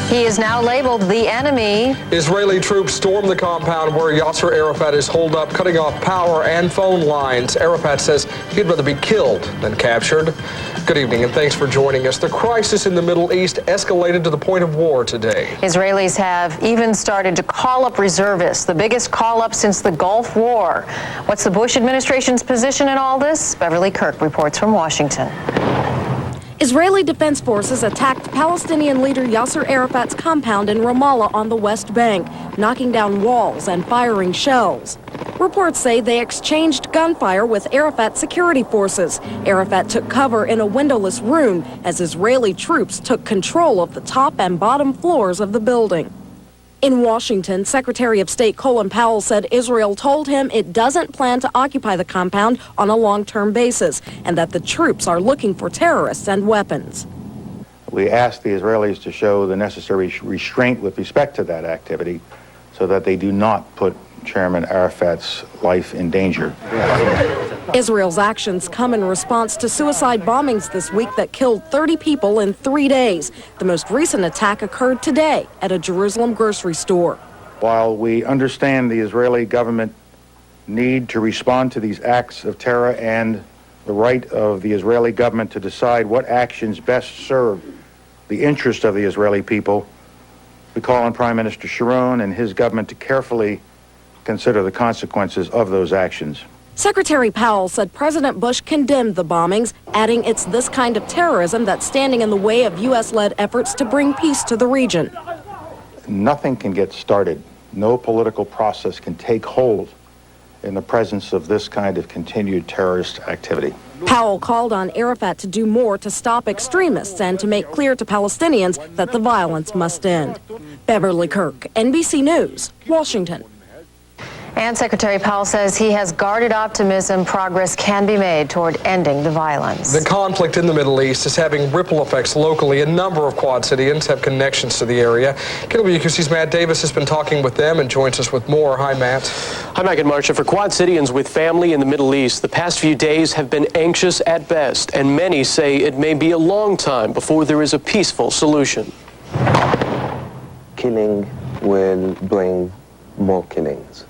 He is now labeled the enemy. Israeli troops stormed the compound where Yasser Arafat is holed up, cutting off power and phone lines. Arafat says he'd rather be killed than captured. Good evening, and thanks for joining us. The crisis in the Middle East escalated to the point of war today. Israelis have even started to call up reservists, the biggest call-up since the Gulf War. What's the Bush administration's position in all this? Beverly Kirk reports from Washington. Israeli Defense Forces attacked Palestinian leader Yasser Arafat's compound in Ramallah on the West Bank, knocking down walls and firing shells. Reports say they exchanged gunfire with Arafat security forces. Arafat took cover in a windowless room as Israeli troops took control of the top and bottom floors of the building. In Washington, Secretary of State Colin Powell said Israel told him it doesn't plan to occupy the compound on a long-term basis and that the troops are looking for terrorists and weapons. We asked the Israelis to show the necessary restraint with respect to that activity so that they do not put Chairman Arafat's life in danger. Israel's actions come in response to suicide bombings this week that killed 30 people in 3 days. The most recent attack occurred today at a Jerusalem grocery store. While we understand the Israeli government need to respond to these acts of terror and the right of the Israeli government to decide what actions best serve the interest of the Israeli people, we call on Prime Minister Sharon and his government to carefully consider the consequences of those actions. Secretary Powell said President Bush condemned the bombings, adding it's this kind of terrorism that's standing in the way of U.S.-led efforts to bring peace to the region. Nothing can get started. No political process can take hold in the presence of this kind of continued terrorist activity. Powell called on Arafat to do more to stop extremists and to make clear to Palestinians that the violence must end. Beverly Kirk, NBC News, Washington. And Secretary Powell says he has guarded optimism progress can be made toward ending the violence. The conflict in the Middle East is having ripple effects locally. A number of Quad Cityans have connections to the area. KWQC's Matt Davis has been talking with them and joins us with more. Hi, Matt. Hi, Mike and Marcia. For Quad Cityans with family in the Middle East, the past few days have been anxious at best, and many say it may be a long time before there is a peaceful solution. Killing will bring more killings.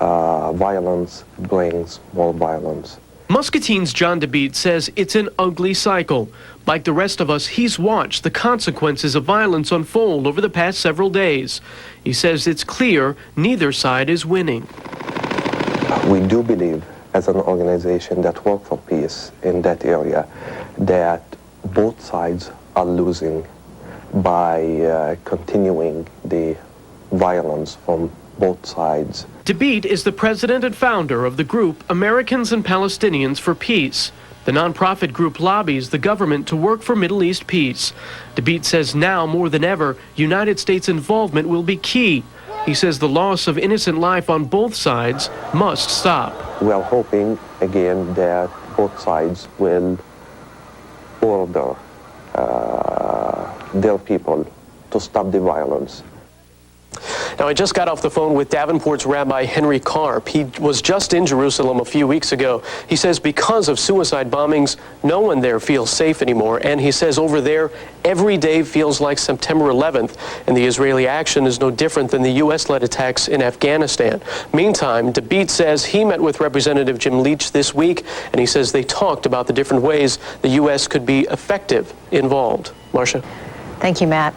Violence brings more violence. Muscatine's John DeBeat says it's an ugly cycle. Like the rest of us, he's watched the consequences of violence unfold over the past several days. He says it's clear neither side is winning. We do believe, as an organization that works for peace in that area, that both sides are losing by continuing the violence from both sides. DeBeat is the president and founder of the group Americans and Palestinians for Peace. The nonprofit group lobbies the government to work for Middle East peace. DeBeat says now more than ever, United States involvement will be key. He says the loss of innocent life on both sides must stop. We are hoping again that both sides will order their people to stop the violence. Now, I just got off the phone with Davenport's Rabbi Henry Karp. He was just in Jerusalem a few weeks ago. He says because of suicide bombings, no one there feels safe anymore. And he says over there, every day feels like September 11th. And the Israeli action is no different than the U.S.-led attacks in Afghanistan. Meantime, DeBeat says he met with Representative Jim Leach this week, and he says they talked about the different ways the U.S. could be effective involved. Marcia? Thank you, Matt.